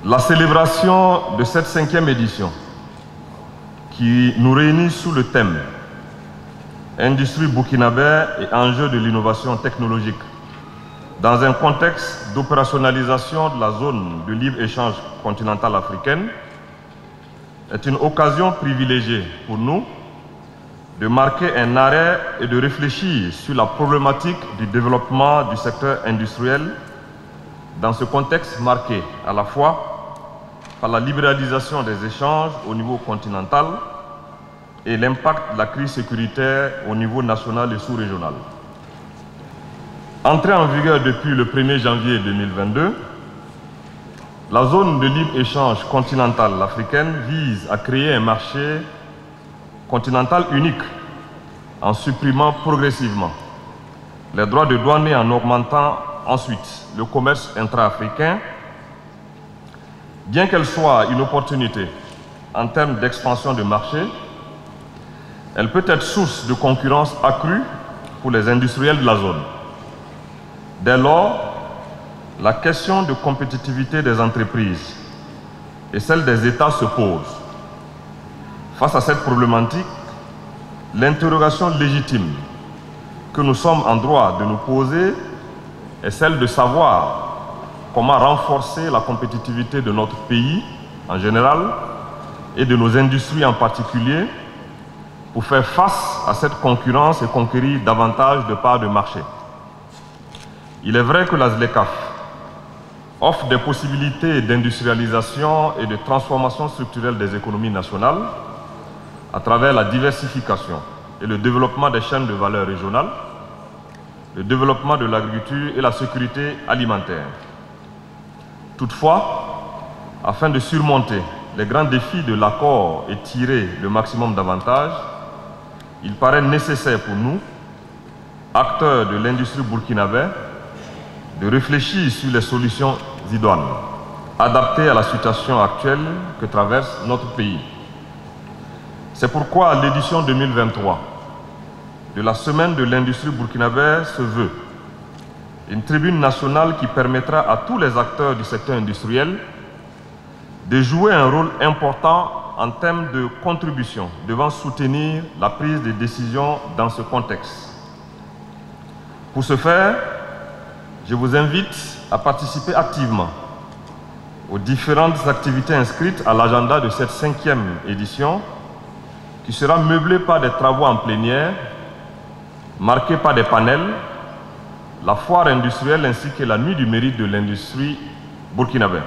La célébration de cette 5e édition, qui nous réunit sous le thème « Industrie burkinabé et enjeux de l'innovation technologique » dans un contexte d'opérationnalisation de la zone de libre-échange continentale africaine, est une occasion privilégiée pour nous de marquer un arrêt et de réfléchir sur la problématique du développement du secteur industriel dans ce contexte marqué à la fois par la libéralisation des échanges au niveau continental et l'impact de la crise sécuritaire au niveau national et sous-régional. Entrée en vigueur depuis le 1er janvier 2022, la zone de libre-échange continentale africaine vise à créer un marché continental unique en supprimant progressivement les droits de douane et en augmentant ensuite le commerce intra-africain. Bien qu'elle soit une opportunité en termes d'expansion de marché, elle peut être source de concurrence accrue pour les industriels de la zone. Dès lors, la question de compétitivité des entreprises et celle des États se pose. Face à cette problématique, l'interrogation légitime que nous sommes en droit de nous poser est celle de savoir comment renforcer la compétitivité de notre pays en général et de nos industries en particulier pour faire face à cette concurrence et conquérir davantage de parts de marché. Il est vrai que la ZLECAf offre des possibilités d'industrialisation et de transformation structurelle des économies nationales à travers la diversification et le développement des chaînes de valeur régionales, le développement de l'agriculture et la sécurité alimentaire. Toutefois, afin de surmonter les grands défis de l'accord et tirer le maximum d'avantages, il paraît nécessaire pour nous, acteurs de l'industrie burkinabé, de réfléchir sur les solutions idoines, adaptées à la situation actuelle que traverse notre pays. C'est pourquoi l'édition 2023 de la Semaine de l'industrie burkinabé se veut une tribune nationale qui permettra à tous les acteurs du secteur industriel de jouer un rôle important en termes de contribution devant soutenir la prise de décisions dans ce contexte. Pour ce faire, je vous invite à participer activement aux différentes activités inscrites à l'agenda de cette 5e édition qui sera meublée par des travaux en plénière, marquée par des panels, la foire industrielle ainsi que la nuit du mérite de l'industrie burkinabé.